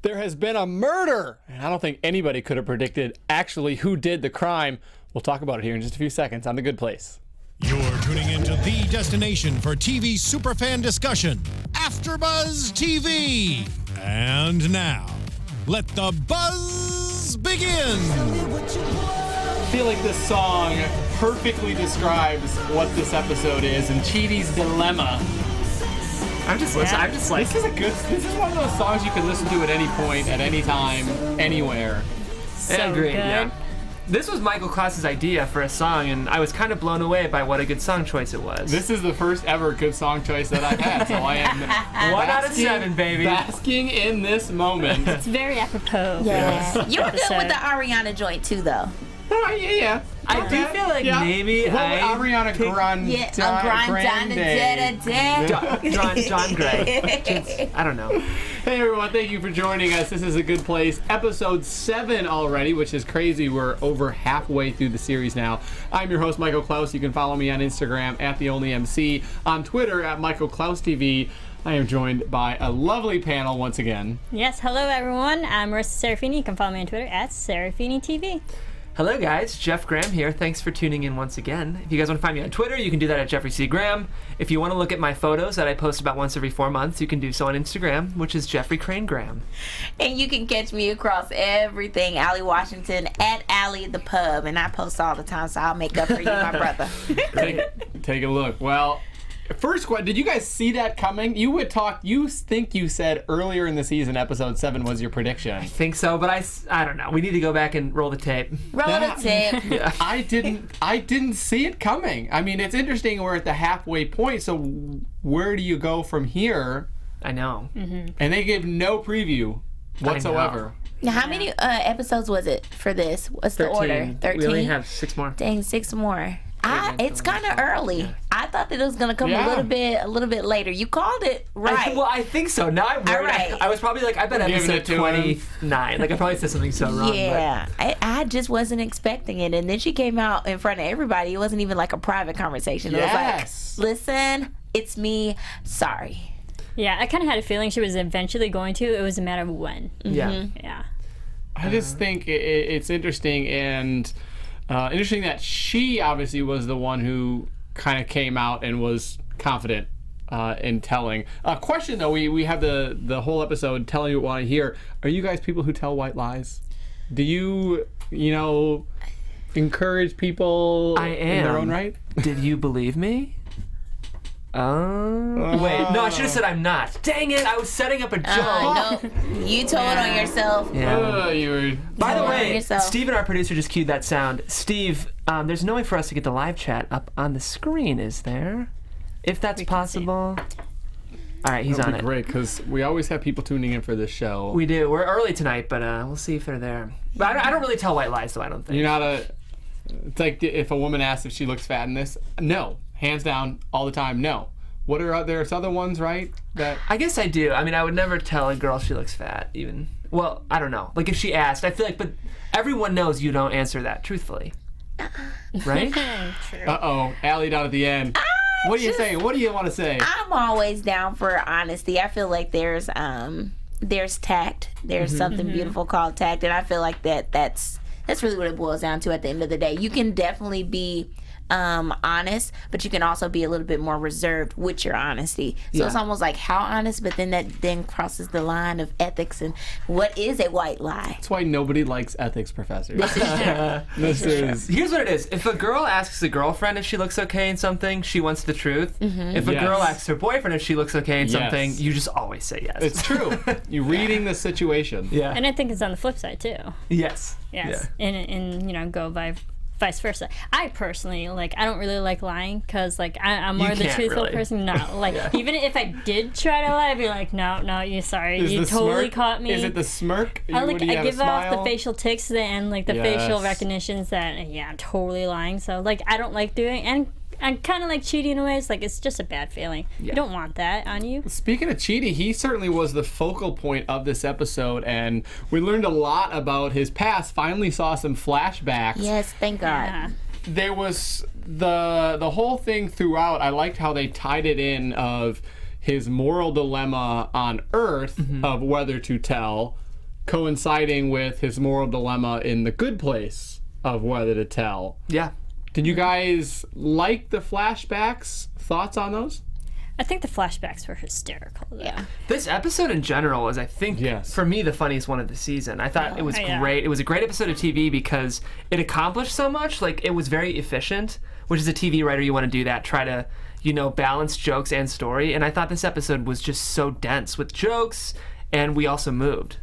There has been a murder, and I don't think anybody could have predicted actually who did the crime. We'll talk about it here in just a few seconds on The Good Place. You're tuning into the destination for TV superfan discussion, AFTERBUZZ TV. And now, let the buzz begin. I feel like this song perfectly describes what this episode is and Chidi's dilemma. I'm just listening. I'm just like, this is one of those songs you can listen to at any point, at any time, anywhere. I agree. Yeah. This was Michael Clouse's idea for a song, and I was kind of blown away by what a good song choice it was. This is the first ever good song choice that I've had, so I am 1 out of 7, baby. Basking in this moment. It's very apropos. Yes. You were good with the Ariana joint too, though. Oh, yeah. I do feel like maybe Ariana Grande. John Gray. I don't know. Hey everyone, thank you for joining us. This is A Good Place, episode 7 already, which is crazy. We're over halfway through the series now. I'm your host, Michael Clouse. You can follow me on Instagram @TheOnlyMC, on Twitter @Michael Clouse TV. I am joined by a lovely panel once again. Yes, hello everyone. I'm Marisa Serafini. You can follow me on Twitter @SeraphiniTV. Hello guys, Jeff Graham here. Thanks for tuning in once again. If you guys want to find me on Twitter, you can do that at Jeffrey C. Graham. If you want to look at my photos that I post about once every 4 months, you can do so on Instagram, which is Jeffrey Crane Graham. And you can catch me across everything, Allie Washington, @Allie the Pub. And I post all the time, so I'll make up for you, my brother. Take a look. Well, first question, did you guys see that coming? You think you said earlier in the season, episode 7 was your prediction. I think so, but I don't know. We need to go back and roll the tape. Roll the tape. Yeah. I didn't see it coming. I mean, it's interesting we're at the halfway point, so where do you go from here? I know. Mm-hmm. And they give no preview whatsoever. Now, how many episodes was it for this? What's 13. the order? 13? We only have 6 more. Dang, 6 more. It's kind of early. Yeah. I thought that it was gonna come a little bit later. You called it right. I think so. Now I'm worried. Right. I was probably like, I bet episode 29. Like I probably said something so wrong. Yeah, I just wasn't expecting it, and then she came out in front of everybody. It wasn't even like a private conversation. It was like, listen, it's me. Sorry. Yeah, I kind of had a feeling she was eventually going to. It was a matter of when. Yeah. Yeah. I just think it's interesting and interesting that she obviously was the one who kind of came out and was confident in telling. Question though, we have the whole episode telling you what I hear. Are you guys people who tell white lies? Do you encourage people in their own right? Did you believe me? Wait, no, I should have said I'm not. Dang it, I was setting up a joke. No, you told on yourself. Yeah. You were. By the way, yourself. Steven, our producer, just cued that sound. Steve, there's no way for us to get the live chat up on the screen, is there? If that's possible. All right, he's on it. Great, because we always have people tuning in for this show. We do. We're early tonight, but we'll see if they're there. But I don't really tell white lies, though, I don't think. You're not it's like if a woman asks if she looks fat in this, no. Hands down, all the time, no. What are there's other ones, right? That I guess I do. I mean, I would never tell a girl she looks fat, even. Well, I don't know. Like, if she asked, I feel like, but everyone knows you don't answer that truthfully. Right? True. Uh-oh, Allie down at the end. What do you say? What do you want to say? I'm always down for honesty. I feel like there's tact. There's something beautiful called tact, and I feel like that's really what it boils down to at the end of the day. You can definitely be honest, but you can also be a little bit more reserved with your honesty. So it's almost like how honest, but then that then crosses the line of ethics and what is a white lie. That's why nobody likes ethics professors. This is true. Here's what it is. If a girl asks a girlfriend if she looks okay in something, she wants the truth. If a girl asks her boyfriend if she looks okay in something, you just always say yes. It's true. You're reading the situation. Yeah. And I think it's on the flip side too. Yes. Yes. Yeah. And go vice versa. I personally, I don't really like lying because, I'm more the truthful person. No, even if I did try to lie, I'd be like, no, you totally smirk, caught me. Is it the smirk? I give off the facial tics and, the facial recognitions that, I'm totally lying. So, I don't like doing and I'm kind of like Chidi in ways. It's just a bad feeling. Yeah. You don't want that on you. Speaking of Chidi, he certainly was the focal point of this episode, and we learned a lot about his past. Finally saw some flashbacks. Yes, thank God. Yeah. There was the whole thing throughout. I liked how they tied it in of his moral dilemma on Earth of whether to tell coinciding with his moral dilemma in the good place of whether to tell. Yeah. Did you guys like the flashbacks? Thoughts on those? I think the flashbacks were hysterical, though. Yeah. This episode in general is, I think, Yes. for me, the funniest one of the season. I thought it was yeah. great. It was a great episode of TV because it accomplished so much. Like, it was very efficient, which as a TV writer, you want to do that. Try to, balance jokes and story. And I thought this episode was just so dense with jokes, and we also moved.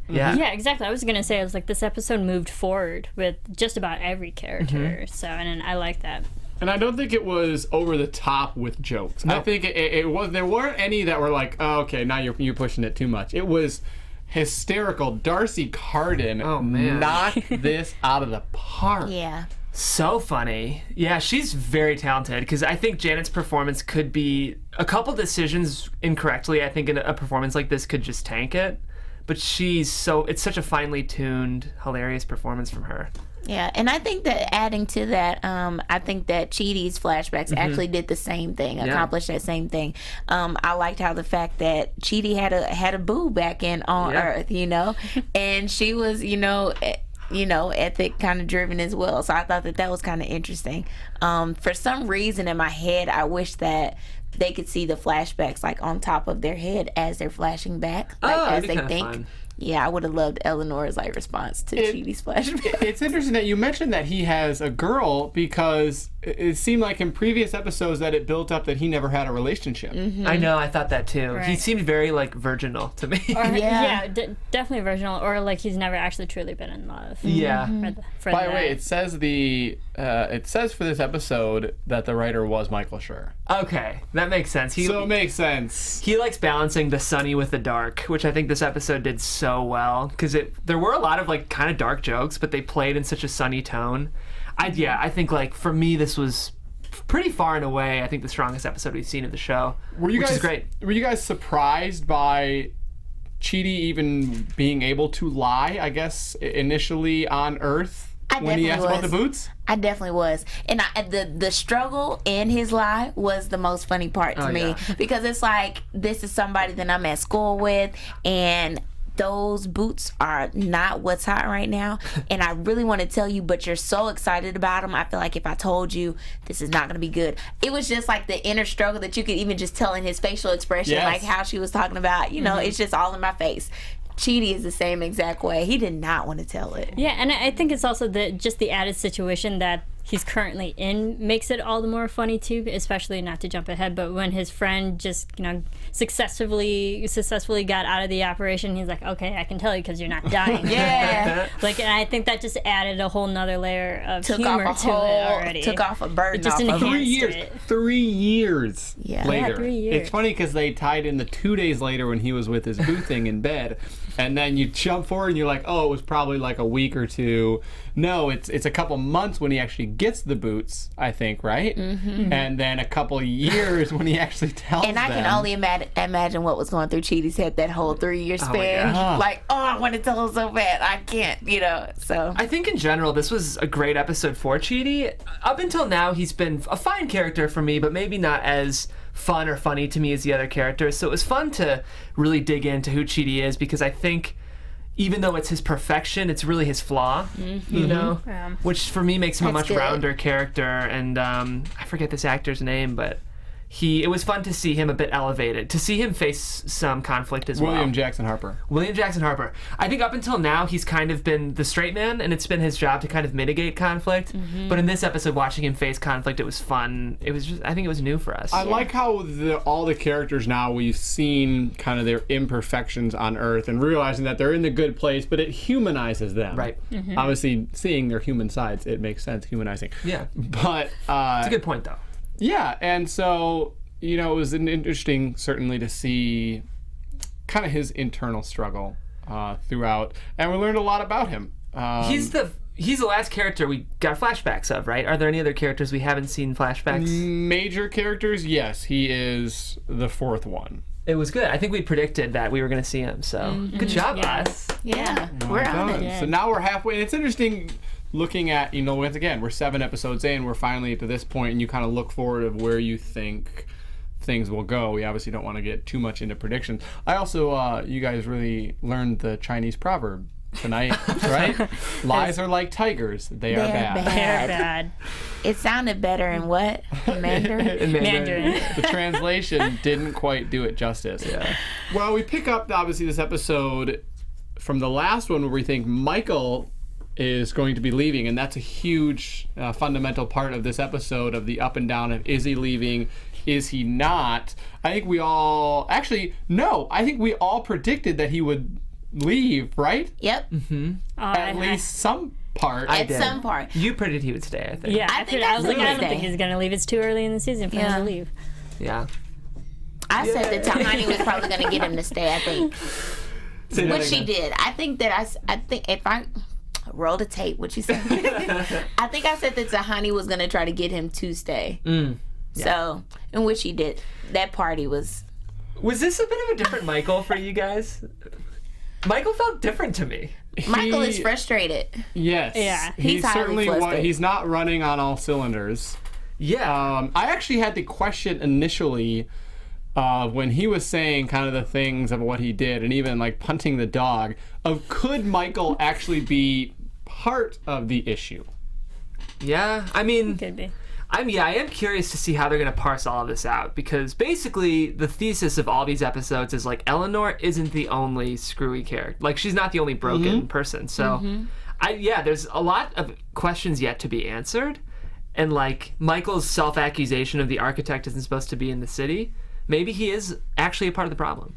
Yeah. Yeah, exactly. I was going to say, I was like, this episode moved forward with just about every character. So, and I like that. And I don't think it was over the top with jokes. No. I think it was. There weren't any that were like, oh, okay, now you're pushing it too much. It was hysterical. Darcy Carden knocked this out of the park. Yeah. So funny. Yeah, she's very talented because I think Janet's performance could be a couple decisions incorrectly. I think a performance like this could just tank it. But it's such a finely tuned, hilarious performance from her. Yeah, and I think that adding to that, I think that Chidi's flashbacks actually did the same thing, accomplished that same thing. I liked how the fact that Chidi had a boo back on Earth, and she was, ethic kind of driven as well. So I thought that was kind of interesting. For some reason in my head, I wish that they could see the flashbacks like on top of their head as they're flashing back, as they think. Fun. Yeah, I would have loved Eleanor's response to Chidi's flashback. It's interesting that you mentioned that he has a girl because it seemed like in previous episodes that it built up that he never had a relationship. I know, I thought that too. Right. He seemed very virginal to me. Definitely virginal, or like he's never actually truly been in love. Yeah. By the way, it says for this episode that the writer was Michael Schur. Okay, that makes sense. So it makes sense. He likes balancing the sunny with the dark, which I think this episode did so well because there were a lot of kind of dark jokes, but they played in such a sunny tone. I think for me this was pretty far and away I think the strongest episode we've seen of the show, which is great. Were you guys surprised by Chidi even being able to lie, I guess, initially on Earth when he asked about the boots? I definitely was. And the struggle in his lie was the most funny part to me because it's like, this is somebody that I'm at school with, and those boots are not what's hot right now, and I really want to tell you, but you're so excited about them. I feel like if I told you, this is not going to be good. It was just like the inner struggle that you could even just tell in his facial expression, like how she was talking about, it's just all in my face. Chidi is the same exact way. He did not want to tell it. Yeah, and I think it's also the added situation that he's currently in makes it all the more funny too, especially, not to jump ahead, but when his friend just successfully got out of the operation, he's like, okay, I can tell you because you're not dying. Yeah. And I think that just added a whole nother layer of humor to it already. Took off a burden. It just off enhanced 3 years. it. 3 years later. Yeah, 3 years. It's funny because they tied in the 2 days later when he was with his boo thing in bed, and then you jump forward and you're like, oh, it was probably like a week or two. No, it's a couple months when he actually gets the boots, I think, right? Mm-hmm. And then a couple years when he actually tells them. And I can only imagine what was going through Chidi's head that whole 3 year span. I want to tell him so bad. I can't, so. I think in general, this was a great episode for Chidi. Up until now, he's been a fine character for me, but maybe not as fun or funny to me as the other characters. So it was fun to really dig into who Chidi is, because I think even though it's his perfection, it's really his flaw, which for me makes him a much rounder character. And I forget this actor's name, but it was fun to see him a bit elevated, to see him face some conflict as well. William Jackson Harper. I think up until now, he's kind of been the straight man, and it's been his job to kind of mitigate conflict. Mm-hmm. But in this episode, watching him face conflict, it was fun. It was I think it was new for us. I like how all the characters now, we've seen kind of their imperfections on Earth and realizing that they're in the good place, but it humanizes them. Right. Mm-hmm. Obviously, seeing their human sides, it makes sense, humanizing. Yeah. But it's a good point, though. Yeah, and so, it was interesting, certainly, to see kind of his internal struggle throughout, and we learned a lot about him. He's the last character we got flashbacks of, right? Are there any other characters we haven't seen flashbacks? Major characters, yes. He is the fourth one. It was good. I think we predicted that we were going to see him, so good job, guys. Yeah, we're on it. So now we're halfway, and it's interesting looking at, once again, we're 7 episodes in, we're finally to this point, and you kind of look forward of where you think things will go. We obviously don't want to get too much into predictions. I also, you guys really learned the Chinese proverb tonight, right? Lies are like tigers. They are bad. They're bad. It sounded better in what? Mandarin? Mandarin. The translation didn't quite do it justice. Yeah. Well, we pick up, obviously, this episode from the last one where we think Michael is going to be leaving, and that's a huge fundamental part of this episode of the up and down of is he leaving, is he not. I think we all, actually, no, I think we all predicted that he would leave, right? Yep. At least some part. At some part. You predicted he would stay, I think. Yeah, I was like, I don't think stay. he's gonna leave. It's too early in the season for him to leave. Yeah. I said that Tahani was probably going to get him to stay, I think. Which she did. I think that I think if I roll the tape, what you said. I think I said that Tahani was going to try to get him to stay. So, in which he did. That party was... Was this a bit of a different Michael for you guys? Michael felt different to me. Michael is frustrated. Yes. Yeah. He's highly certainly flustered. he's not running on all cylinders. Yeah. I actually had the question initially when he was saying kind of the things of what he did and even like punting the dog of could Michael actually be part of the issue? Yeah. I mean... Could be. I am curious to see how they're going to parse all of this out, because basically the thesis of all these episodes is like Eleanor isn't the only screwy character. Like she's not the only broken person. So there's a lot of questions yet to be answered. And like Michael's self-accusation of the architect isn't supposed to be in the city. Maybe he is actually a part of the problem.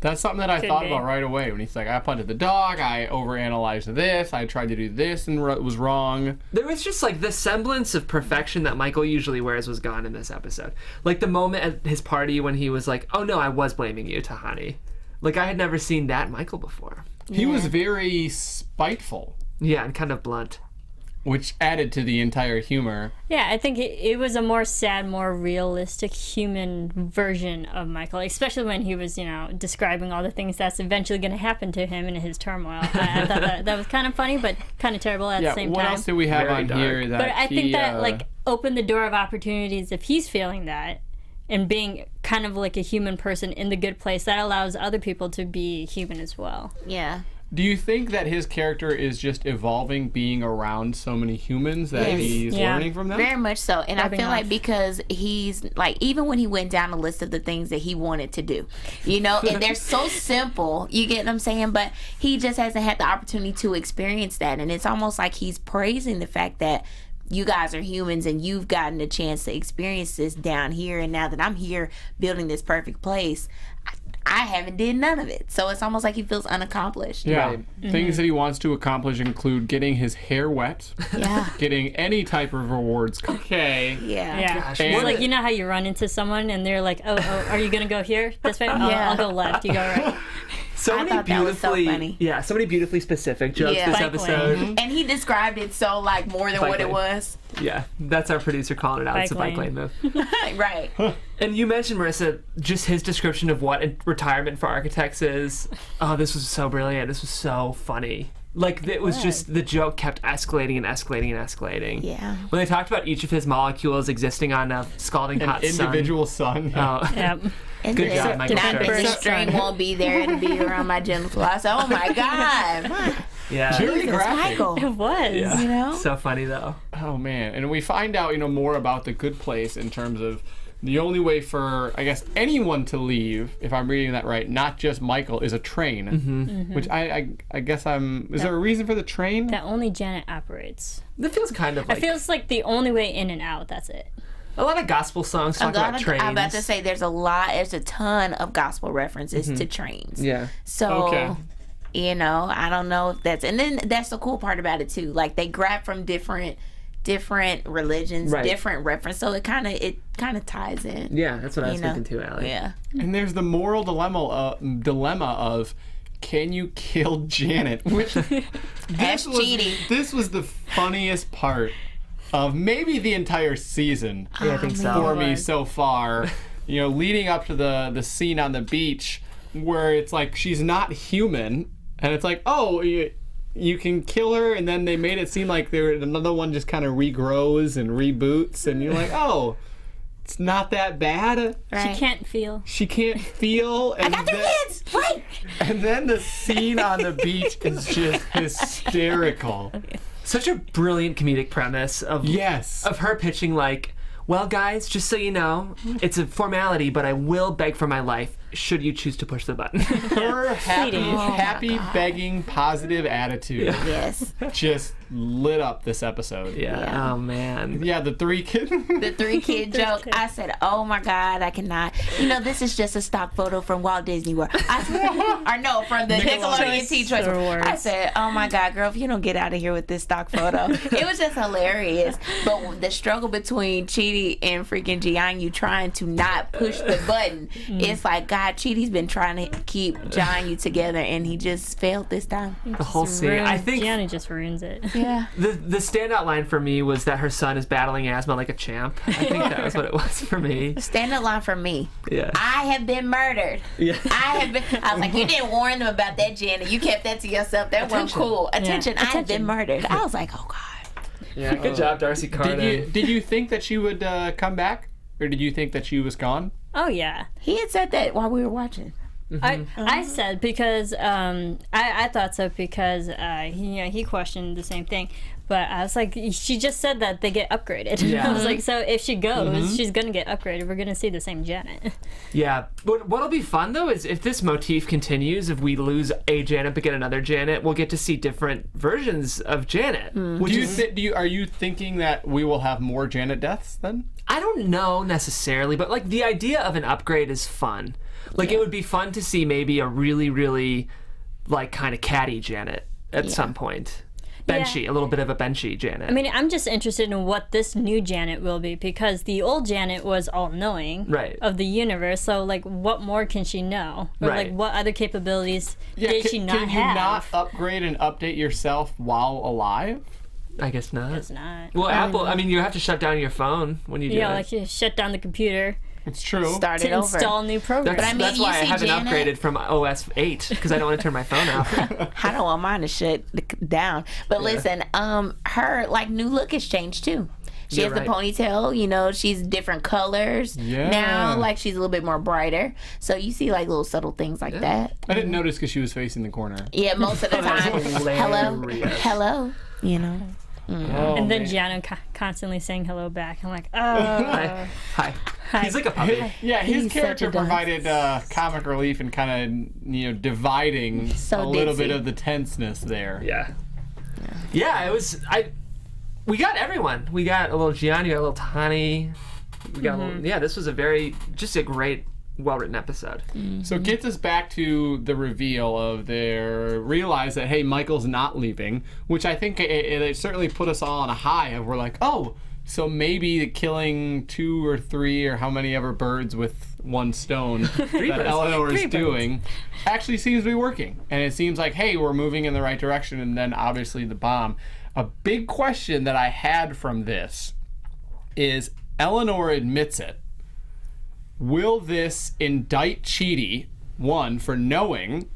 That's something that I Could thought be. about right away when he's like, I punted the dog, I overanalyzed this, I tried to do this and it was wrong. There was just like the semblance of perfection that Michael usually wears was gone in this episode. Like the moment at his party when he was like, oh no, I was blaming you, Tahani. Like I had never seen that Michael before. He was very spiteful, Yeah, and kind of blunt. which added to the entire humor. Yeah, I think it was a more sad, more realistic human version of Michael, especially when he was, describing all the things that's eventually going to happen to him in his turmoil. I thought that was kind of funny, but kind of terrible at the same what time. else do we have Very on dark. here that But I think he, that opened the door of opportunities if he's feeling that and being kind of like a human person in the good place, that allows other people to be human as well. Yeah. do you think that his character is just evolving being around so many humans that Yes. he's Yeah. learning from them? Very much so. And I Rubbing feel like off. because he's like, even when he went down a list of the things that he wanted to do, and they're so simple, you get what I'm saying? But he just hasn't had the opportunity to experience that. And it's almost like he's praising the fact that you guys are humans and you've gotten a chance to experience this down here. And now that I'm here building this perfect place, I haven't did none of it. So it's almost like he feels unaccomplished. Yeah. Right. Things that he wants to accomplish include getting his hair wet, Yeah. getting any type of rewards. Okay. Yeah. Yeah. Gosh, And- It's like, you know how you run into someone and they're like, oh, are you going to go here? This way? Yeah. I'll go left. You go right. So I many thought that was so beautifully, funny. so many beautifully specific jokes Yeah. this Bike episode. lane. And he described it so like more than what it Bike lane. was. Yeah, that's our producer calling it out. It's a Bike bike lane lane. move. Right. And you mentioned, Marissa, just his description of what retirement for architects is. Oh, this was so brilliant. This was so funny. Like, it was just, the joke kept escalating and escalating and escalating. Yeah. When they talked about each of his molecules existing on a scalding An hot sun. individual son. Oh, Yep. And Good the, job, Michael not that Clouse. the string won't be there and be around my genital. I said, oh my God. yeah. Very Jesus, graphic. Michael. It was. Yeah. You know? So funny, though. Oh man, and we find out, more about the good place in terms of the only way for, I guess, anyone to leave, if I'm reading that right, not just Michael, is a train. Mm-hmm. Which I guess is there a reason for the train? That only Janet operates. That feels kind of like It feels like the only way in and out, that's it. a lot of gospel songs talk about trains. I'm about to say there's a ton of gospel references to trains. Yeah. So, Okay. I don't know if and then that's the cool part about it too. Like they grab from different religions, Right. different reference. So it kind of ties in. Yeah, that's what I was you know? thinking too, Allie. Yeah. And there's the moral dilemma of, can you kill Janet? Which Ask Chidi. this was the funniest part of maybe the entire season Yeah, I think so. for me so far. Leading up to the scene on the beach where it's like she's not human, and it's like, oh, you can kill her, and then they made it seem like another one just kind of regrows and reboots, and you're like, oh, it's not that bad. Right. She can't feel. She can't feel. And I got 3 kids. Right. And then the scene on the beach is just hysterical. Such a brilliant comedic premise of Yes. of her pitching like, well, guys, just so you know, it's a formality, but I will beg for my life should you choose to push the button. Her happy, Oh my begging, positive attitude Yes. just lit up this episode. Yeah. Oh man. Yeah, the 3 kids. The 3-kid joke. I said, "Oh my God, I cannot." You know, this is just a stock photo from Walt Disney World. I said, or no, from the Nickelodeon T-Choice. I said, "Oh my God, girl, if you don't get out of here with this stock photo." It was just hilarious. But the struggle between Chidi and freaking Jianyu trying to not push the button, it's like, God, Chidi's been trying to keep Jianyu together, and he just failed this time. The whole scene. I think Gianni just ruins it. Yeah. the standout line for me was that her son is battling asthma like a champ. I think that was what it was for me. Stand up line for me. Yeah. I have been murdered. Yeah. I was like, you didn't warn them about that, Janet. You kept that to yourself. That wasn't cool. Attention, I have been murdered. I was like, oh God. Yeah. Good job, Darcy Carden. Did you think that she would come back? Or did you think that she was gone? Oh yeah. He had said that while we were watching. I said because I thought so because he questioned the same thing, but I was like, she just said that they get upgraded. Yeah. I was like, so if she goes, she's gonna get upgraded. We're gonna see the same Janet. Yeah, but what'll be fun though is if this motif continues, if we lose a Janet but get another Janet, we'll get to see different versions of Janet. Which Are you thinking that we will have more Janet deaths then? I don't know necessarily, but like the idea of an upgrade is fun. Like it would be fun to see maybe a really, really like kind of catty Janet at some point. Benchy, a little bit of a benchy Janet. I mean, I'm just interested in what this new Janet will be because the old Janet was all-knowing of the universe. So, like, what more can she know? Or, like, what other capabilities did she not have? Can you not upgrade and update yourself while alive? I guess not. It's not. Well, Apple, I mean, you have to shut down your phone when you do Yeah, it. like you shut down the computer. It's true. Start it To over. install new programs. That's why I haven't upgraded from OS 8 because I don't want to turn my phone off. I don't want mine to shut down. But listen, her like new look has changed too. She has the ponytail, you know, she's different colors now, like she's a little bit more brighter. So you see like little subtle things like that. I didn't notice because she was facing the corner. Yeah, most of the time. Hello, you know. Oh, and then man. Gianno constantly saying hello back. I'm like, oh. Hi. He's like a puppy. Yeah, his He's character such a dunce. provided comic relief and kind of dividing So a little ditzy. bit of the tenseness there. Yeah, it was. We got everyone. We got a little Gianni, we got a little Tani. We got a little. Yeah, this was a great, well-written episode. So it gets us back to the reveal of their realize that, hey, Michael's not leaving, which I think it certainly put us all on a high of we're like, oh, so maybe killing 2 or 3 or how many ever birds with one stone that Eleanor is doing actually seems to be working. And it seems like, hey, we're moving in the right direction, and then obviously the bomb. A big question that I had from this is Eleanor admits it. Will this indict Chidi, one, for knowing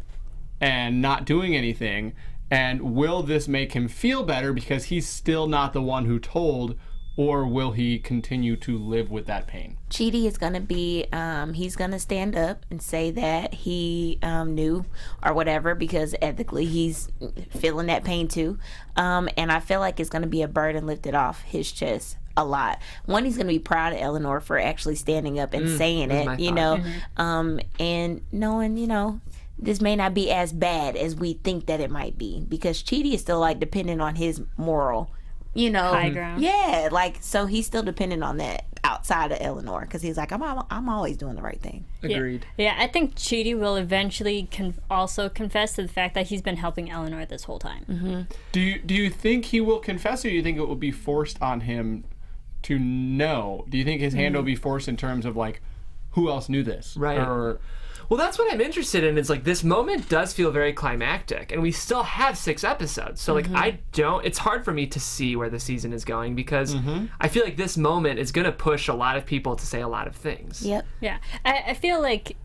and not doing anything, and will this make him feel better because he's still not the one who told, or will he continue to live with that pain? Chidi is going to be, he's going to stand up and say that he knew or whatever because ethically he's feeling that pain too. And I feel like it's going to be a burden lifted off his chest a lot. One, he's going to be proud of Eleanor for actually standing up and saying it, you know, and knowing, you know, this may not be as bad as we think that it might be because Chidi is still like dependent on his moral, you know, high ground. Yeah, like so he's still dependent on that outside of Eleanor because he's like, I'm always doing the right thing. Agreed. Yeah, I think Chidi will eventually also confess to the fact that he's been helping Eleanor this whole time. Do you think he will confess, or do you think it will be forced on him to know? Do you think his hand will be forced in terms of like, who else knew this? Right. Or Well, that's what I'm interested in. Is like this moment does feel very climactic, and we still have 6 episodes. So like it's hard for me to see where the season is going because I feel like this moment is going to push a lot of people to say a lot of things. Yep. Yeah, I feel like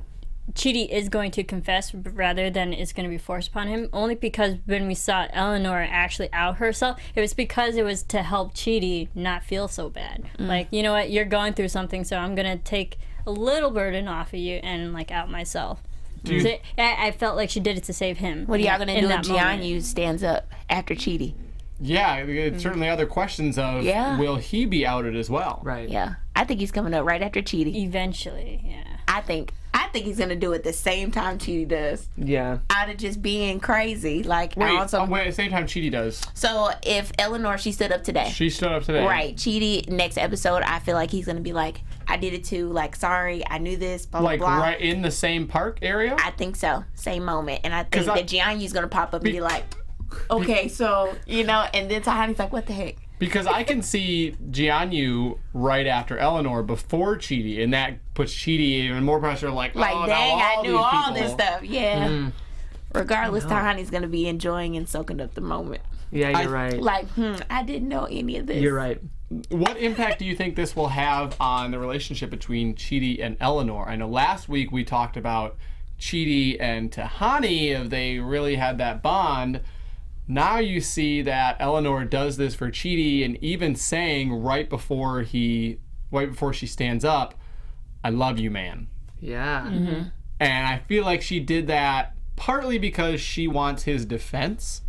Chidi is going to confess rather than it's going to be forced upon him, only because when we saw Eleanor actually out herself, it was because it was to help Chidi not feel so bad. Like, you know what, you're going through something, so I'm going to take a little burden off of you and like out myself. So I felt like she did it to save him. What are y'all going to do if Jianyu stands up after Chidi? Yeah, it's certainly other questions of will he be outed as well? Right. Yeah. I think he's coming up right after Chidi. Eventually, yeah. I think he's gonna do it the same time Chidi does. Yeah. Out of just being crazy, like wait, at the same time Chidi does. So if Eleanor, she stood up today. She stood up today. Right. Chidi, next episode, I feel like he's gonna be like, I did it too. Like, sorry, I knew this. Blah blah blah. Like right in the same park area. I think so. Same moment, and I think that Jianyu's gonna pop up and be like, okay, so and then Tahani's like, what the heck? Because I can see Jianyu right after Eleanor before Chidi, and that puts Chidi even more pressure. Like dang, I knew all this stuff. Yeah. Regardless, Tahani's gonna be enjoying and soaking up the moment. Yeah, you're right. Like, I didn't know any of this. You're right. What impact do you think this will have on the relationship between Chidi and Eleanor? I know last week we talked about Chidi and Tahani, if they really had that bond. Now you see that Eleanor does this for Chidi, and even saying right before she stands up, "I love you, man." Yeah. And I feel like she did that partly because she wants his defense,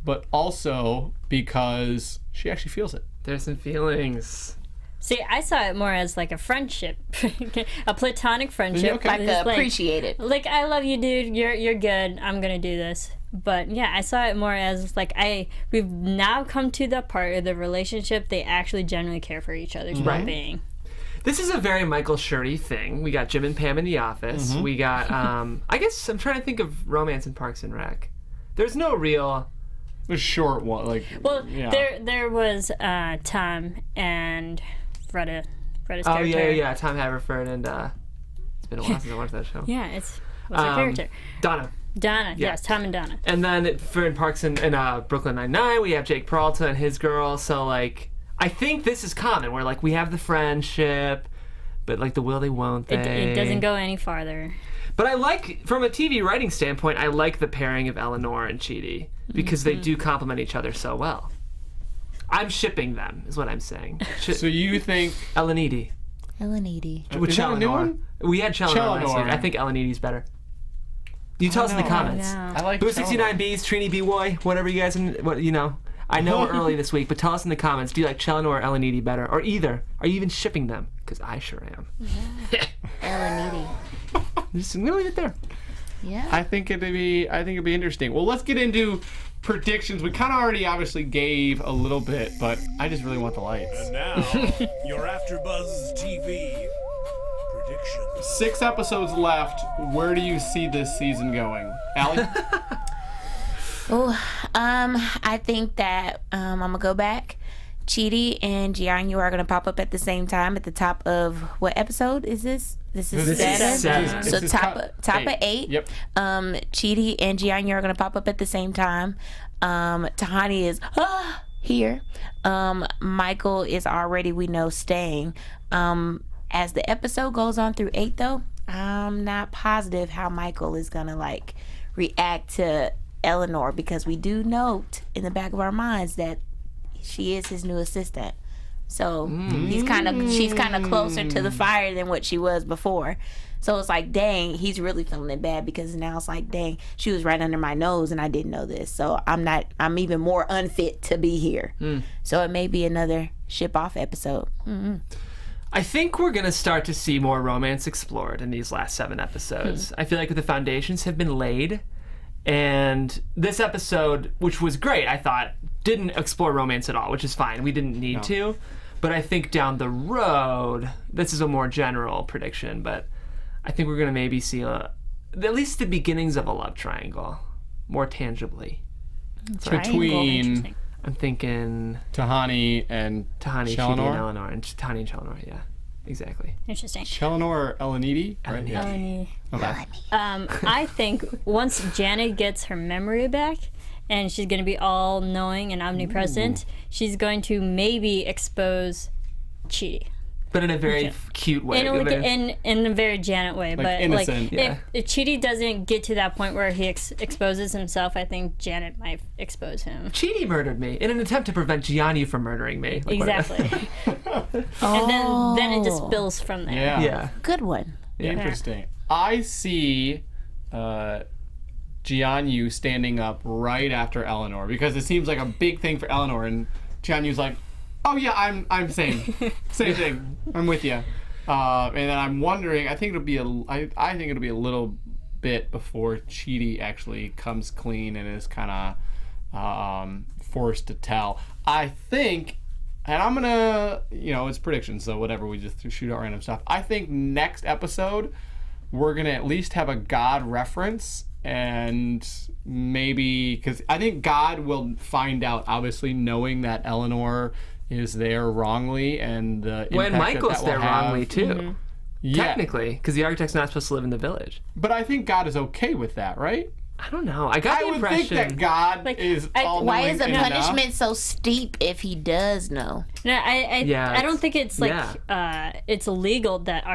but also because she actually feels it. There's some feelings. See, I saw it more as like a friendship, a platonic friendship. Okay. Like appreciate it. Like, I love you, dude. You're good. I'm gonna do this. But yeah, I saw it more as like we've now come to the part of the relationship they actually genuinely care for each other's well-being. This is a very Michael Shirty thing. We got Jim and Pam in the office. We got I guess I'm trying to think of romance in Parks and Rec. There's no real. A short one, like. Well, there was Tom and Freda's character. Oh yeah. Tom Haverford and it's been a while since I watched that show. Yeah, what's her character? Donna, yes, Tom and Donna. And then in Parks and Brooklyn Nine-Nine, we have Jake Peralta and his girl. So like, I think this is common where like we have the friendship, but like the will they won't they. It doesn't go any farther. But I like, from a TV writing standpoint, I like the pairing of Eleanor and Chidi because they do complement each other so well. I'm shipping them, is what I'm saying. So you think Elenidi. With Is that a new Chellenor. one? We had Chellenor last week. I think Elenidi's better. You tell us in the comments. I like Boo 69Bs, Trini B-Boy, whatever you guys, I know we're early this week, but tell us in the comments, do you like Chellenor or Elenidi better? Or either. Are you even shipping them? Because I sure am. Elenidi. I'm going to leave it there. Yeah. I think it'd be interesting. Well, let's get into predictions. We kind of already obviously gave a little bit, but I just really want the lights. And now, your AfterBuzz TV predictions. 6 episodes left. Where do you see this season going, Allie? I think that I'm gonna go back. Chidi and Jianyu are gonna pop up at the same time at the top of what episode is this? This is 7. So top of 8. Yep. Chidi and Jianyu are gonna pop up at the same time. Tahani is here. Michael is already, we know, staying. As the episode goes on through 8 though, I'm not positive how Michael is gonna like react to Eleanor, because we do note in the back of our minds that she is his new assistant. So she's kind of closer to the fire than what she was before. So it's like, dang, he's really feeling it bad, because now it's like, dang, she was right under my nose and I didn't know this. So I'm even more unfit to be here. So it may be another ship off episode. I think we're going to start to see more romance explored in these last 7 episodes. I feel like the foundations have been laid. And this episode, which was great, I thought, didn't explore romance at all, which is fine. We didn't need to. But I think down the road, this is a more general prediction, but I think we're going to maybe see at least the beginnings of a love triangle more tangibly. Between I'm thinking Tahani and Chidi and Eleanor, and Tahani and Chellenor, yeah. Exactly. Interesting. Chellenor or Elenidi? Right? Elenidi. Okay. I think once Janet gets her memory back and she's going to be all-knowing and omnipresent, she's going to maybe expose Chidi. But in a very cute way. In a very Janet way. But innocent. If Chidi doesn't get to that point where he exposes himself, I think Janet might expose him. Chidi murdered me in an attempt to prevent Gianni from murdering me. Exactly. And then it just builds from there. Yeah. Good one. Interesting. I see Jianyu standing up right after Eleanor because it seems like a big thing for Eleanor, and Jianyu's like, "Oh yeah, I'm same thing. I'm with you." And then I'm wondering. I think it'll be a little bit before Chidi actually comes clean and is kind of forced to tell. I think, and I'm gonna, it's predictions, so whatever. We just shoot out random stuff. I think next episode we're gonna at least have a God reference. And maybe, because I think God will find out, obviously, knowing that Eleanor is there wrongly, and the when impact Michael's that there will have. wrongly too. Mm-hmm. Yeah. Technically, because the architect's not supposed to live in the village. But I think God is okay with that, right? I don't know. I got the would impression think that God is all Why is the enough. punishment so steep if he does know? No, I don't think it's like it's illegal that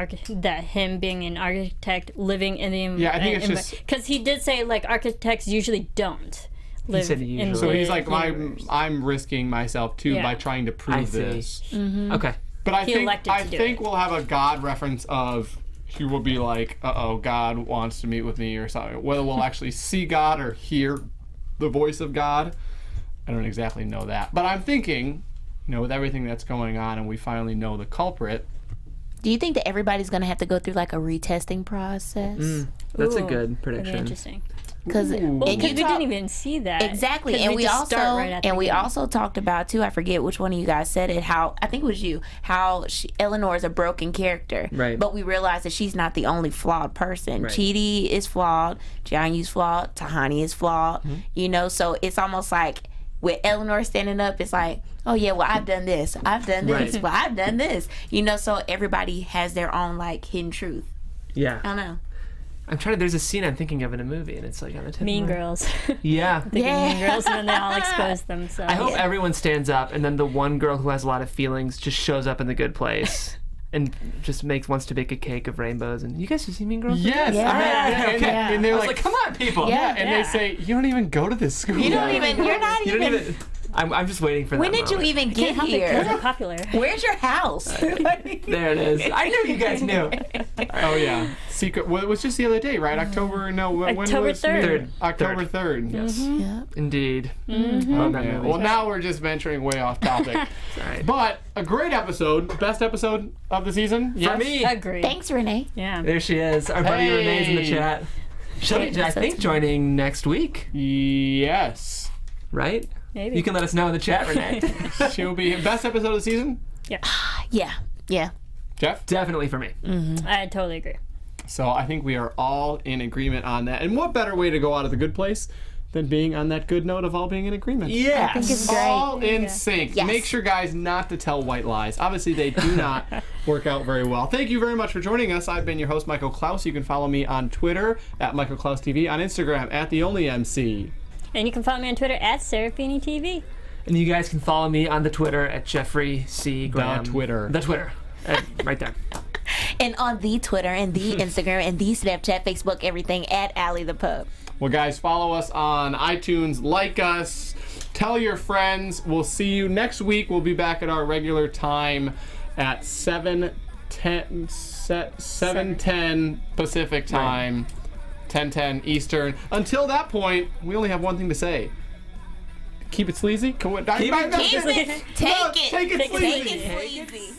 him being an architect living in the I think it's just because he did say like architects usually don't live said in usually. so he's like universe. I'm risking myself too by trying to prove this. Okay. But I He think we'll have a God reference of he will be like, God wants to meet with me or something. Whether we'll actually see God or hear the voice of God, I don't exactly know that. But I'm thinking, with everything that's going on and we finally know the culprit. Do you think that everybody's going to have to go through like a retesting process? That's a Ooh, good prediction. Really interesting. Because we didn't even see that. Exactly, 'Cause and we just start right at the beginning. also talked about too. I forget which one of you guys said it. How I think it was you. How Eleanor is a broken character, right? But we realize that she's not the only flawed person. Right. Chidi is flawed. Jianyu's flawed. Tahani is flawed. So it's almost like with Eleanor standing up, it's like, oh yeah, well I've done this. I've done this. Right. Well I've done this. So everybody has their own like hidden truth. Yeah. I don't know. There's a scene I'm thinking of in a movie, and it's like on the tip Mean of my... Girls. Yeah. Mean Girls, and then they all expose themselves. I hope everyone stands up, and then the one girl who has a lot of feelings just shows up in the good place. And just wants to bake a cake of rainbows. And you guys have seen Mean Girls? Yes. Okay. And they're I was like, come on, people. Yeah. And they say, you don't even go to this school. You're not even. I'm just waiting for that When did you moment. even get Because here? they're popular. Where's your house? There it is. I knew you guys knew. Oh yeah, secret. Well, it was just the other day, right? October. No, when October was 3rd. October 3rd. Yes. Yeah. Indeed. Oh, man. Well, now we're just venturing way off topic. Sorry. But a great episode, best episode of the season For me. Agreed. Thanks, Renee. Yeah. There she is. Our buddy Hey. Renee's in the chat. She'll be, I think, joining next week, Yes. right? Maybe. You can let us know in the chat, Renee. She'll be best episode of the season. Yeah. Jeff. Definitely for me. I totally agree. So I think we are all in agreement on that. And what better way to go out of the good place than being on that good note of all being in agreement? Yes. I think it's great. All in sync. Yes. Make sure, guys, not to tell white lies. Obviously, they do not work out very well. Thank you very much for joining us. I've been your host, Michael Clouse. You can follow me on Twitter at Michael Clouse TV, on Instagram at The Only MC. And you can follow me on Twitter at Serafini TV. And you guys can follow me on the Twitter at Jeffrey C. Graham. The Twitter. The Twitter. Right there. And on the Twitter and the Instagram and the Snapchat, Facebook, everything at Allie the Pub. Well, guys, follow us on iTunes. Like us. Tell your friends. We'll see you next week. We'll be back at our regular time at 7:10 Pacific time. 10:10 Eastern. Until that point, we only have one thing to say. Keep it sleazy. Take it sleazy.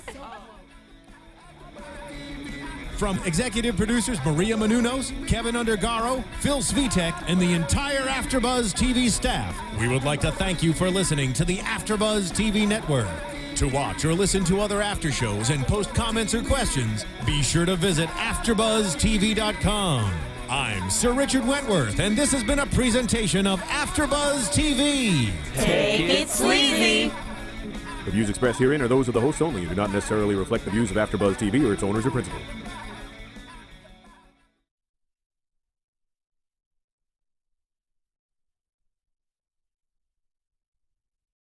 From executive producers Maria Menounos, Kevin Undergaro, Phil Svitek, and the entire AfterBuzz TV staff, we would like to thank you for listening to the AfterBuzz TV network. To watch or listen to other after shows and post comments or questions, be sure to visit AfterBuzzTV.com. I'm Sir Richard Wentworth, and this has been a presentation of AfterBuzz TV. Take it sleazy. The views expressed herein are those of the hosts only and do not necessarily reflect the views of AfterBuzz TV or its owners or principals.